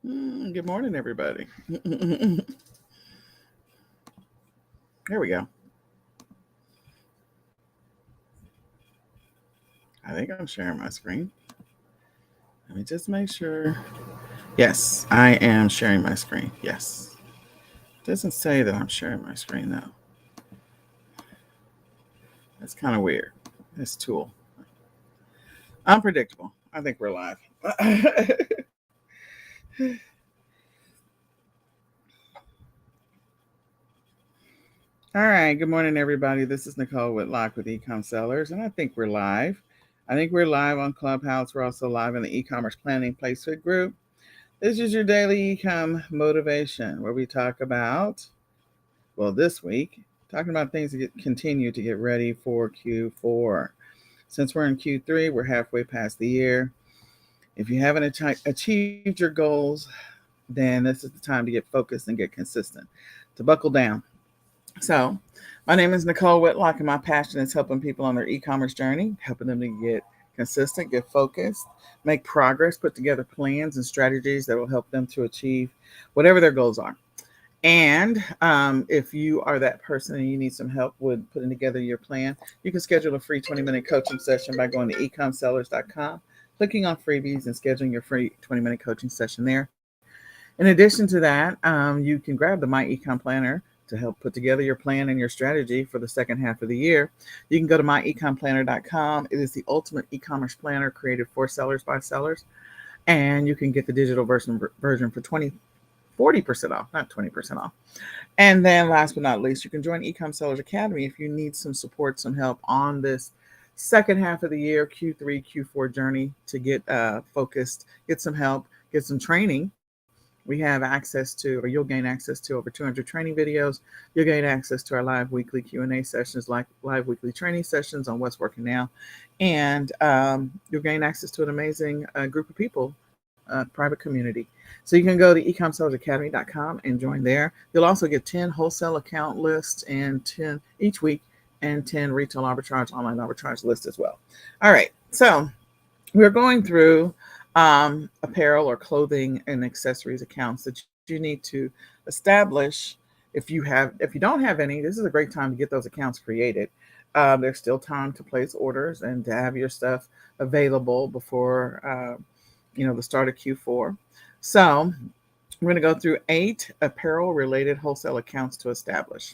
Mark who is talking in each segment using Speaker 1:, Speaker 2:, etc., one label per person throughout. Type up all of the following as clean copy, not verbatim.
Speaker 1: Good morning, everybody. There we go. I think I'm sharing my screen. Let me just make sure. Yes, I am sharing my screen. Yes. It doesn't say that I'm sharing my screen, though. That's kind of weird. This tool. Unpredictable. I think we're live. All right. Good morning, everybody. This is Nicole Whitlock with eCom Sellers, and I think we're live. I think we're live on Clubhouse. We're also live in the e-commerce planning placement group. This is your daily ecom motivation where we talk about, well, this week, talking about things to continue to get ready for Q4. Since we're in Q3, we're halfway past the year. If you haven't achieved your goals, then this is the time to get focused and get consistent, to buckle down. So, my name is Nicole Whitlock, and my passion is helping people on their e-commerce journey, helping them to get consistent, get focused, make progress, put together plans and strategies that will help them to achieve whatever their goals are. And if you are that person and you need some help with putting together your plan, you can schedule a free 20-minute coaching session by going to ecomsellers.com, clicking on freebies, and scheduling your free 20-minute coaching session there. In addition to that, you can grab the My Ecom Planner to help put together your plan and your strategy for the second half of the year. You can go to myecomplanner.com. It is the ultimate e-commerce planner created for sellers by sellers. And you can get the digital version for 40% off, not 20% off. And then last but not least, you can join eCom Sellers Academy if you need some support, some help on this second half of the year, Q3, Q4 journey to get focused, get some help, get some training. We have access to, or you'll gain access to over 200 training videos. You'll gain access to our live weekly Q&A sessions, like live weekly training sessions on what's working now. And you'll gain access to an amazing group of people, private community. So you can go to ecomsellersacademy.com and join there. You'll also get 10 wholesale account lists and 10 each week and 10 retail arbitrage, online arbitrage lists as well. All right. So we're going through apparel or clothing and accessories accounts that you need to establish. If you don't have any, this is a great time to get those accounts created. There's still time to place orders and to have your stuff available before the start of Q4. So we're going to go through 8 apparel related wholesale accounts to establish.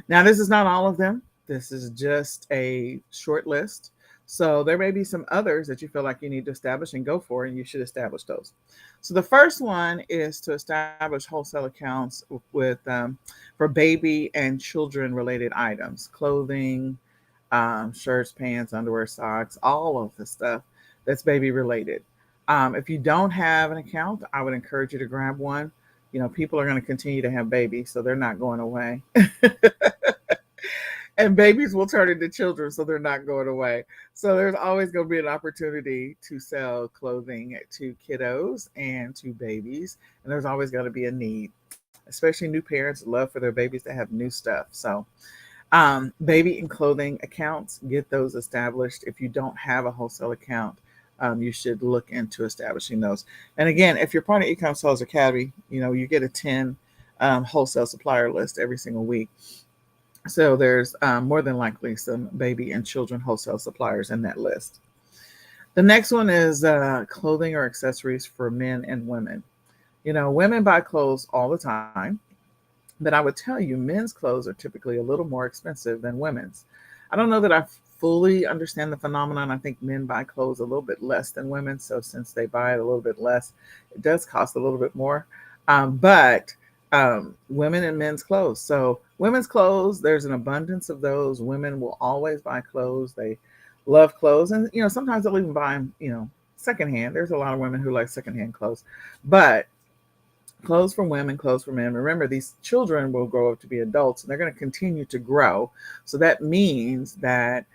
Speaker 1: Now, this is not all of them. This is just a short list. So there may be some others that you feel like you need to establish and go for, and you should establish those. So the first one is to establish wholesale accounts with for baby and children related items, clothing, shirts, pants, underwear, socks, all of the stuff that's baby related. If you don't have an account, I would encourage you to grab one. People are going to continue to have babies, so they're not going away. And babies will turn into children, so they're not going away. So there's always going to be an opportunity to sell clothing to kiddos and to babies. And there's always going to be a need, especially new parents love for their babies to have new stuff. So baby and clothing accounts, get those established. If you don't have a wholesale account, you should look into establishing those. And again, if you're part of eCom Sellers Academy, you get a 10 wholesale supplier list every single week. So there's more than likely some baby and children wholesale suppliers in that list. The next one is clothing or accessories for men and women. Women buy clothes all the time, but I would tell you men's clothes are typically a little more expensive than women's. I don't know that I fully understand the phenomenon. I think men buy clothes a little bit less than women. So since they buy it a little bit less, it does cost a little bit more. But women and men's clothes. So women's clothes, there's an abundance of those. Women will always buy clothes. They love clothes. And, sometimes they'll even buy them, secondhand. There's a lot of women who like secondhand clothes. But clothes for women, clothes for men. Remember, these children will grow up to be adults and they're going to continue to grow. So that means that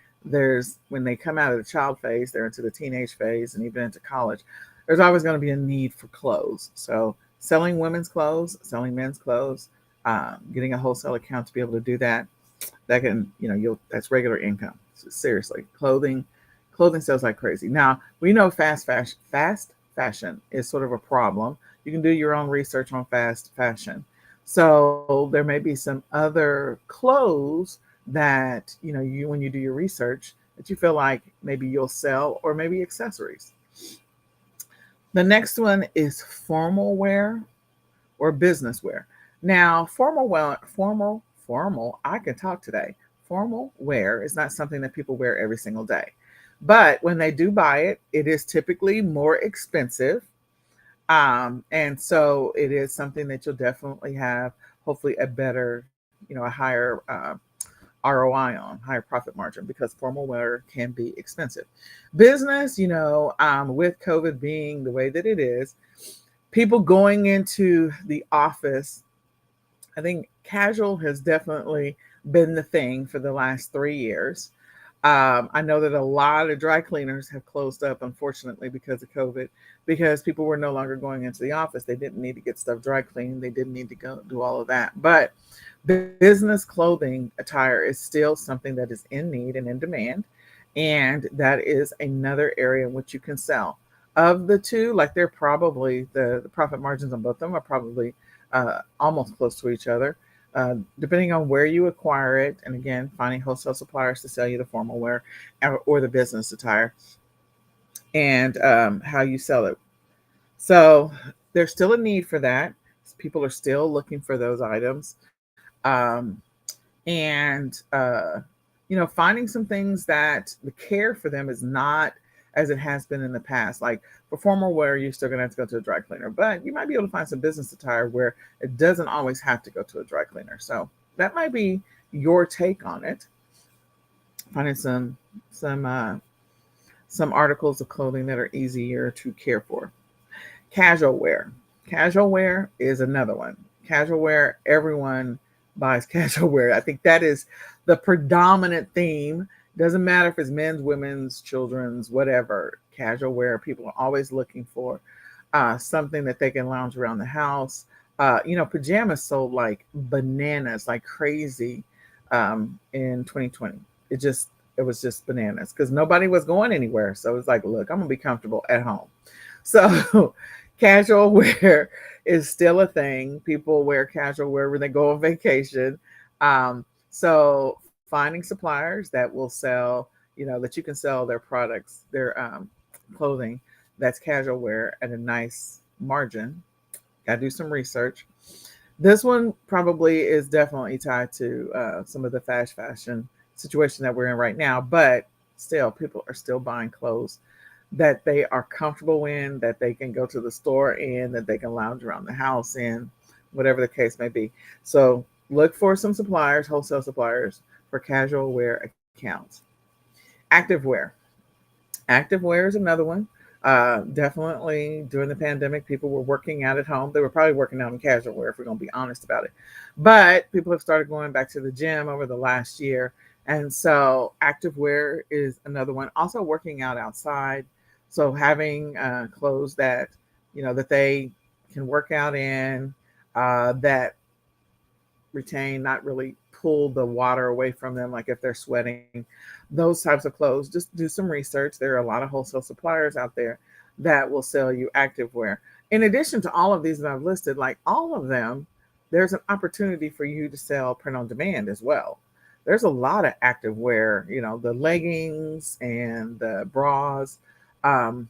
Speaker 1: when they come out of the child phase, they're into the teenage phase and even into college, there's always going to be a need for clothes. So selling women's clothes, selling men's clothes, getting a wholesale account to be able to do that can, that's regular income. So seriously, clothing sells like crazy. Now, we know fast fashion is sort of a problem. You can do your own research on fast fashion. So there may be some other clothes that, you when you do your research, that you feel like maybe you'll sell, or maybe accessories. The next one is formal wear or business wear. Now, formal, I can talk today. Formal wear is not something that people wear every single day. But when they do buy it, it is typically more expensive. And so it is something that you'll definitely have, hopefully, a better, a higher ROI on, higher profit margin, because formal wear can be expensive. Business, with COVID being the way that it is, people going into the office, I think casual has definitely been the thing for the last 3 years. I know that a lot of dry cleaners have closed up, unfortunately, because of COVID, because people were no longer going into the office. They didn't need to get stuff dry cleaned. They didn't need to go do all of that. But business clothing attire is still something that is in need and in demand. And that is another area in which you can sell. Of the two, like they're probably the profit margins on both of them are probably almost close to each other, depending on where you acquire it. And again, finding wholesale suppliers to sell you the formal wear, or the business attire, and how you sell it. So there's still a need for that. People are still looking for those items. Um, and finding some things that the care for them is not as it has been in the past. Like for formal wear, you're still going to have to go to a dry cleaner, but you might be able to find some business attire where it doesn't always have to go to a dry cleaner. So that might be your take on it. Finding some uh, some articles of clothing that are easier to care for. Casual wear. Casual wear is another one. Casual wear, everyone buys casual wear. I think that is the predominant theme. Doesn't matter if it's men's, women's, children's, whatever. Casual wear, people are always looking for something that they can lounge around the house. Pajamas sold like bananas, like crazy, in 2020. It was just bananas because nobody was going anywhere. So it's like, look, I'm gonna be comfortable at home. So casual wear is still a thing. People wear casual wear when they go on vacation. So finding suppliers that will sell, that you can sell their products, their clothing that's casual wear at a nice margin. Got to do some research. This one probably is definitely tied to some of the fast fashion situation that we're in right now, but still, people are still buying clothes that they are comfortable in, that they can go to the store in, that they can lounge around the house in, whatever the case may be. So look for some suppliers, wholesale suppliers, for casual wear accounts. Activewear. Activewear is another one. Definitely during the pandemic, people were working out at home. They were probably working out in casual wear, if we're going to be honest about it. But people have started going back to the gym over the last year. And so activewear is another one. Also working out outside. So having clothes that, that they can work out in, that retain, not really pull the water away from them, like if they're sweating, those types of clothes. Just do some research. There are a lot of wholesale suppliers out there that will sell you activewear. In addition to all of these that I've listed, like all of them, there's an opportunity for you to sell print on demand as well. There's a lot of activewear, the leggings and the bras, um,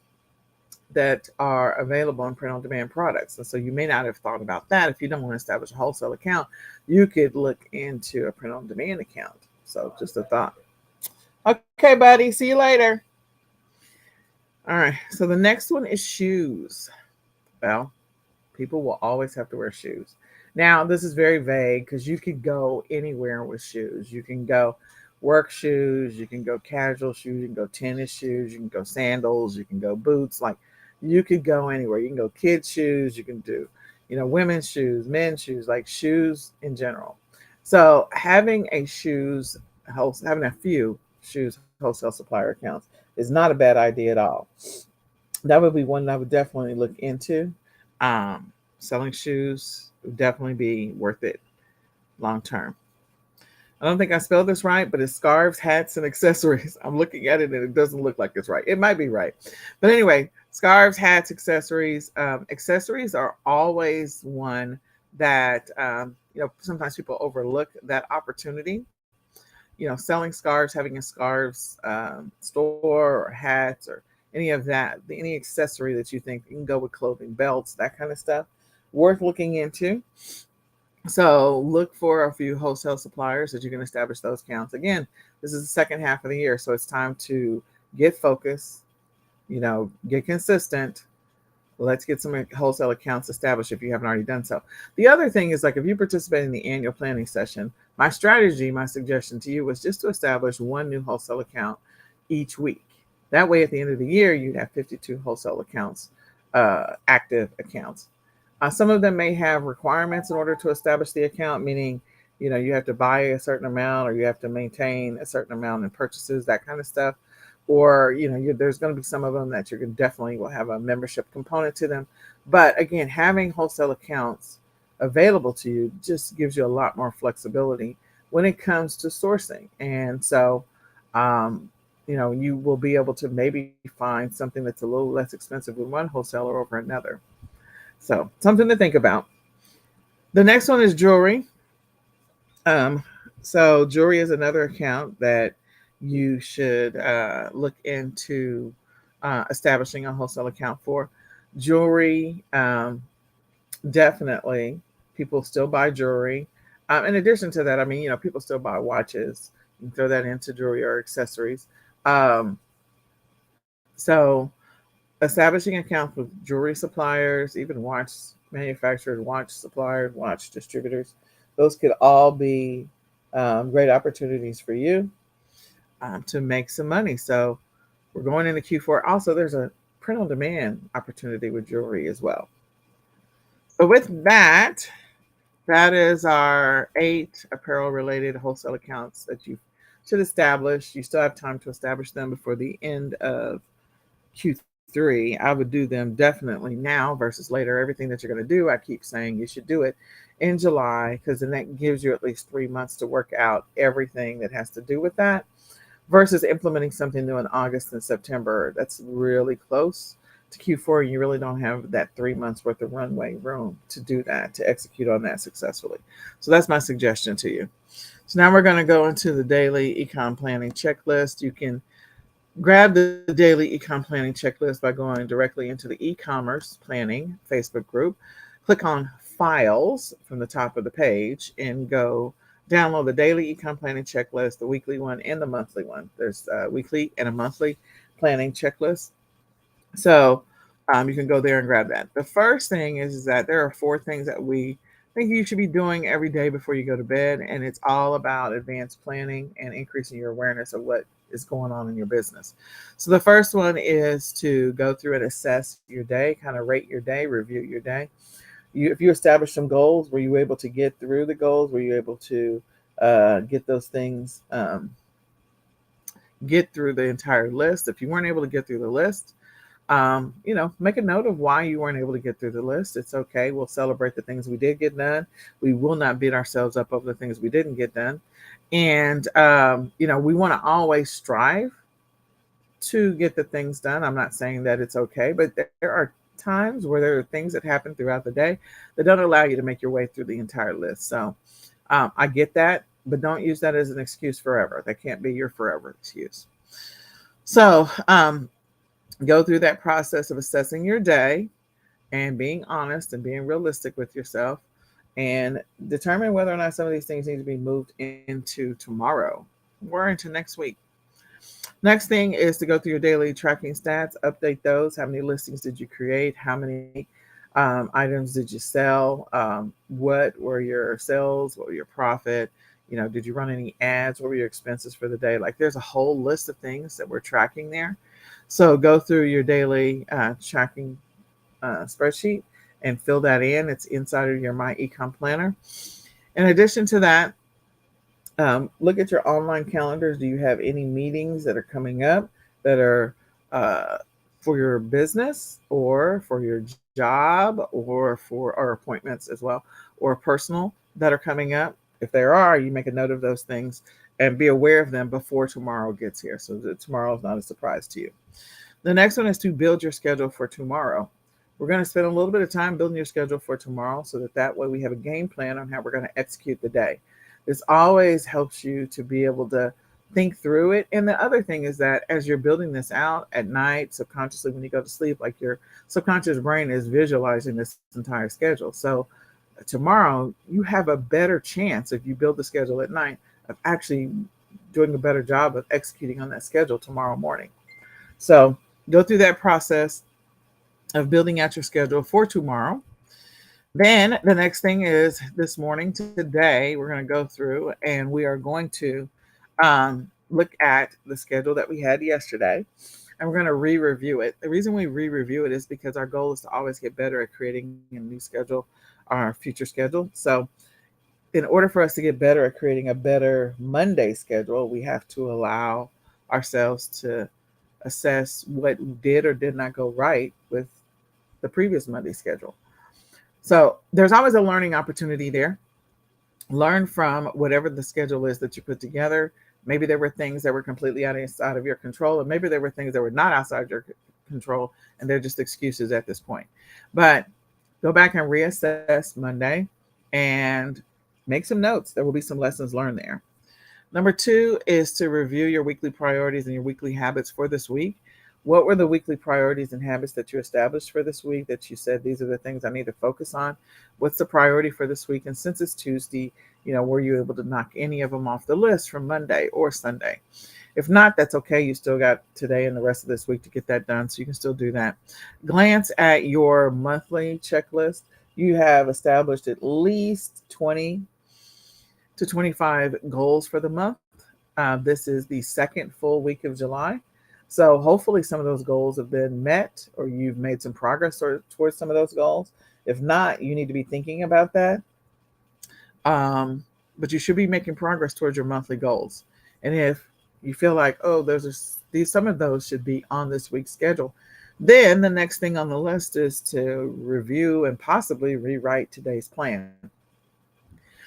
Speaker 1: that are available in print on demand products. And so you may not have thought about that. If you don't want to establish a wholesale account, you could look into a print on demand account. So just a thought. Okay, buddy. See you later. All right. So the next one is shoes. Well, people will always have to wear shoes. Now, this is very vague because you could go anywhere with shoes. You can go work shoes, you can go casual shoes, you can go tennis shoes, you can go sandals, you can go boots. Like you could go anywhere. You can go kids' shoes, you can do, women's shoes, men's shoes, like shoes in general. So having a few shoes wholesale supplier accounts is not a bad idea at all. That would be one that I would definitely look into. Selling shoes would definitely be worth it long term. I don't think I spelled this right, but it's scarves, hats, and accessories. I'm looking at it and it doesn't look like it's right. It might be right. But anyway, scarves, hats, accessories. Accessories are always one that, sometimes people overlook that opportunity. Selling scarves, having a scarves store or hats or any of that, any accessory that you think you can go with clothing, belts, that kind of stuff, worth looking into. So look for a few wholesale suppliers that you can establish those accounts. Again, this is the second half of the year, so it's time to get focused, get consistent. Let's get some wholesale accounts established if you haven't already done so. The other thing is, like, if you participate in the annual planning session, my suggestion to you was just to establish one new wholesale account each week. That way, at the end of the year, you'd have 52 wholesale accounts, active accounts. Some of them may have requirements in order to establish the account, meaning, you have to buy a certain amount or you have to maintain a certain amount in purchases, that kind of stuff. Or, there's going to be some of them that you're going to definitely will have a membership component to them. But again, having wholesale accounts available to you just gives you a lot more flexibility when it comes to sourcing. And so, you will be able to maybe find something that's a little less expensive with one wholesaler over another. So something to think about. The next one is jewelry. Um, so jewelry is another account that you should look into establishing a wholesale account for. Jewelry, definitely, people still buy jewelry. In addition to that, I mean, people still buy watches. You can throw that into jewelry or accessories. Um, so establishing accounts with jewelry suppliers, even watch manufacturers, watch suppliers, watch distributors, those could all be great opportunities for you to make some money. So we're going into Q4. Also, there's a print on demand opportunity with jewelry as well. So with that, that is our 8 apparel related wholesale accounts that you should establish. You still have time to establish them before the end of Q3. I would do them definitely now versus later. Everything that you're going to do, I keep saying you should do it in July, because then that gives you at least 3 months to work out everything that has to do with that, versus implementing something new in August and September. That's really close to Q4. You really don't have that 3 months worth of runway room to do that, to execute on that successfully. So that's my suggestion to you. So now we're going to go into the daily ecom planning checklist. You can grab the daily ecom planning checklist by going directly into the e-commerce planning Facebook group. Click on files from the top of the page and go download the daily ecom planning checklist, the weekly one and the monthly one. There's a weekly and a monthly planning checklist. So you can go there and grab that. The first thing is that there are 4 things that we think you should be doing every day before you go to bed. And it's all about advanced planning and increasing your awareness of what is going on in your business. So the first one is to go through and assess your day, kind of rate your day, review your day. If you establish some goals, were you able to get through the goals? Were you able to get those things, get through the entire list? If you weren't able to get through the list, make a note of why you weren't able to get through the list. It's okay. We'll celebrate the things we did get done. We will not beat ourselves up over the things we didn't get done. And, we want to always strive to get the things done. I'm not saying that it's okay, but there are times where there are things that happen throughout the day that don't allow you to make your way through the entire list. So I get that, but don't use that as an excuse forever. That can't be your forever excuse. So go through that process of assessing your day and being honest and being realistic with yourself, and determine whether or not some of these things need to be moved into tomorrow or into next week. Next thing is to go through your daily tracking stats, update those. How many listings did you create? How many items did you sell? What were your sales? What were your profit? Did you run any ads? What were your expenses for the day? Like, there's a whole list of things that we're tracking there. So go through your daily tracking spreadsheet and fill that in. It's inside of your My Ecom Planner. In addition to that, look at your online calendars. Do you have any meetings that are coming up that are for your business or for your job or for our appointments as well, or personal, that are coming up? If there are, you make a note of those things and be aware of them before tomorrow gets here, so that tomorrow is not a surprise to you. The next one is to build your schedule for tomorrow. We're going to spend a little bit of time building your schedule for tomorrow so that way we have a game plan on how we're going to execute the day. This always helps you to be able to think through it. And the other thing is that as you're building this out at night, subconsciously, when you go to sleep, like your subconscious brain is visualizing this entire schedule. So tomorrow, you have a better chance if you build the schedule at night of actually doing a better job of executing on that schedule tomorrow morning. So go through that process of building out your schedule for tomorrow. Then the next thing is this morning, today, we're going to go through and we are going to look at the schedule that we had yesterday and we're going to re-review it. The reason we re-review it is because our goal is to always get better at creating a new schedule, our future schedule. So in order for us to get better at creating a better Monday schedule, we have to allow ourselves to assess what did or did not go right with the previous Monday schedule. So there's always a learning opportunity there. Learn from whatever the schedule is that you put together. Maybe there were things that were completely outside of your control, and maybe there were things that were not outside your control, and they're just excuses at this point. But go back and reassess Monday and make some notes. There will be some lessons learned there. Number 2 is to review your weekly priorities and your weekly habits for this week. What were the weekly priorities and habits that you established for this week that you said, these are the things I need to focus on? What's the priority for this week? And since it's Tuesday, were you able to knock any of them off the list from Monday or Sunday? If not, that's okay. You still got today and the rest of this week to get that done, so you can still do that. Glance at your monthly checklist. You have established at least 20 to 25 goals for the month. This is the second full week of July. So hopefully some of those goals have been met or you've made some progress towards some of those goals. If not, you need to be thinking about that. But you should be making progress towards your monthly goals. And if you feel like, some of those should be on this week's schedule, then the next thing on the list is to review and possibly rewrite today's plan.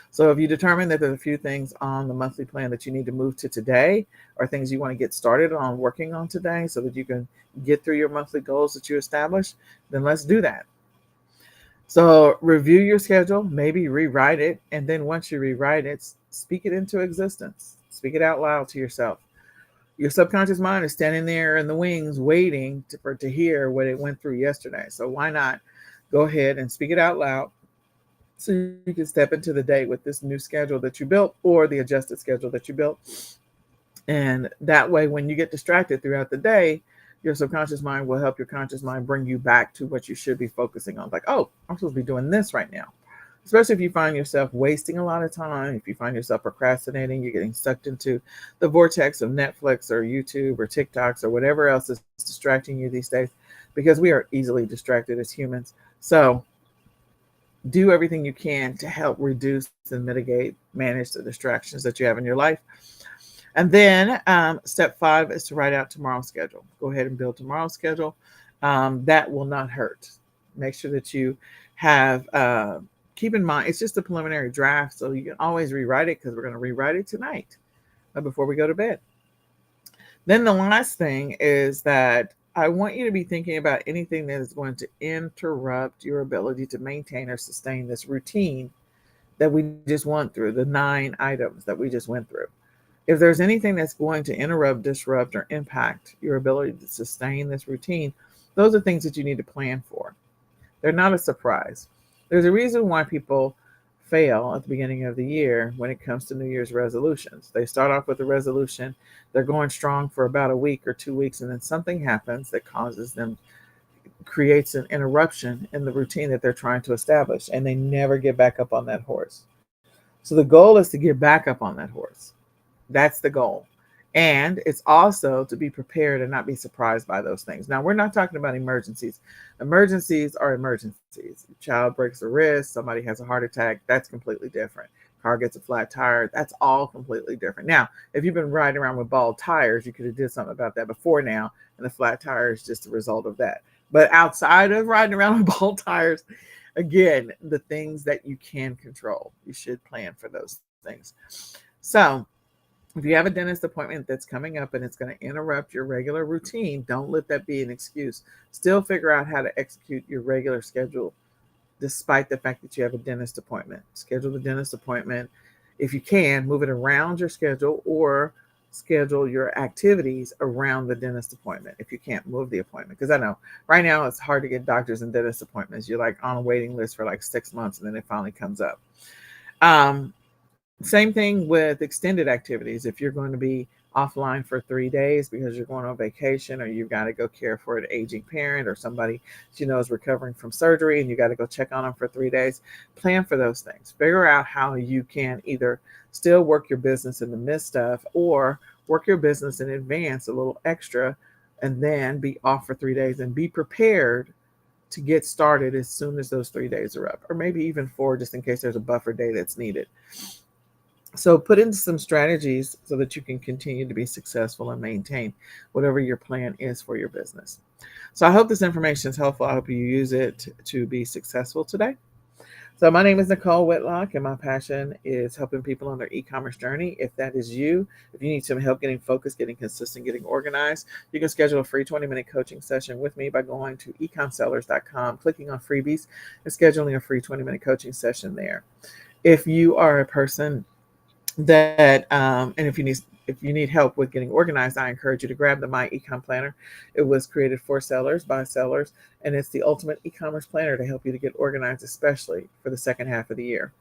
Speaker 1: So if you determine that there's a few things on the monthly plan that you need to move to today or things you want to get started on working on today so that you can get through your monthly goals that you established, then let's do that. So review your schedule, maybe rewrite it. And then once you rewrite it, speak it into existence. Speak it out loud to yourself. Your subconscious mind is standing there in the wings waiting to hear what it went through yesterday. So why not go ahead and speak it out loud so you can step into the day with this new schedule that you built or the adjusted schedule that you built. And that way, when you get distracted throughout the day, your subconscious mind will help your conscious mind bring you back to what you should be focusing on. Like, oh, I'm supposed to be doing this right now. Especially if you find yourself wasting a lot of time, if you find yourself procrastinating, you're getting sucked into the vortex of Netflix or YouTube or TikToks or whatever else is distracting you these days, because we are easily distracted as humans. So do everything you can to help reduce and manage the distractions that you have in your life. And then step 5 is to write out tomorrow's schedule. Go ahead and build tomorrow's schedule. That will not hurt. Make sure that you have, keep in mind, it's just a preliminary draft, so you can always rewrite it because we're going to rewrite it tonight before we go to bed. Then the last thing is that I want you to be thinking about anything that is going to interrupt your ability to maintain or sustain this routine that we just went through, the 9 items that we just went through. If there's anything that's going to interrupt, disrupt, or impact your ability to sustain this routine, those are things that you need to plan for. They're not a surprise. There's a reason why people fail at the beginning of the year when it comes to New Year's resolutions. They start off with a resolution, they're going strong for about a week or 2 weeks, and then something happens that creates an interruption in the routine that they're trying to establish, and they never get back up on that horse. So the goal is to get back up on that horse. That's the goal. And it's also to be prepared and not be surprised by those things. Now, we're not talking about emergencies. Emergencies are emergencies. A child breaks a wrist, somebody has a heart attack, that's completely different. Car gets a flat tire, that's all completely different. Now, if you've been riding around with bald tires, you could have did something about that before now, and the flat tire is just a result of that. But outside of riding around with bald tires, again, the things that you can control, you should plan for those things. So if you have a dentist appointment that's coming up and it's going to interrupt your regular routine, don't let that be an excuse. Still figure out how to execute your regular schedule despite the fact that you have a dentist appointment. Schedule the dentist appointment. If you can, move it around your schedule or schedule your activities around the dentist appointment if you can't move the appointment. Because I know right now it's hard to get doctors and dentist appointments. You're like on a waiting list for like 6 months and then it finally comes up. Same thing with extended activities. If you're going to be offline for 3 days because you're going on vacation or you've got to go care for an aging parent or somebody that you know is recovering from surgery and you got to go check on them for 3 days, plan for those things. Figure out how you can either still work your business in the midst of or work your business in advance a little extra and then be off for 3 days and be prepared to get started as soon as those 3 days are up, or maybe even 4, just in case there's a buffer day that's needed. So put in some strategies so that you can continue to be successful and maintain whatever your plan is for your business. So I hope this information is helpful. I hope you use it to be successful today. So my name is Nicole Whitlock, and my passion is helping people on their e-commerce journey. If that is you, if you need some help getting focused, getting consistent, getting organized, you can schedule a free 20-minute coaching session with me by going to ecomsellers.com, clicking on freebies, and scheduling a free 20-minute coaching session there. If you are a person that and if you need help with getting organized, I encourage you to grab the My Ecom Planner. It was created for sellers by sellers, and it's the ultimate e-commerce planner to help you to get organized, especially for the second half of the year.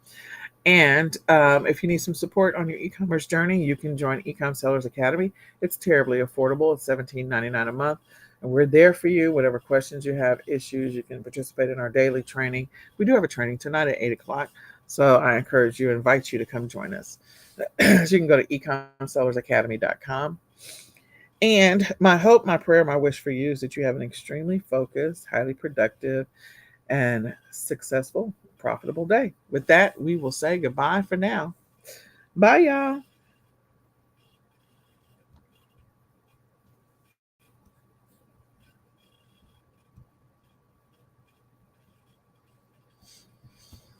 Speaker 1: And if you need some support on your e-commerce journey, you can join eCom Sellers Academy. It's terribly affordable. It's $17.99 a month. And we're there for you. Whatever questions you have, issues, you can participate in our daily training. We do have a training tonight at 8 o'clock. So I encourage you, invite you to come join us. So you can go to ecomsellersacademy.com. And my hope, my prayer, my wish for you is that you have an extremely focused, highly productive, and successful, profitable day. With that, we will say goodbye for now. Bye, y'all.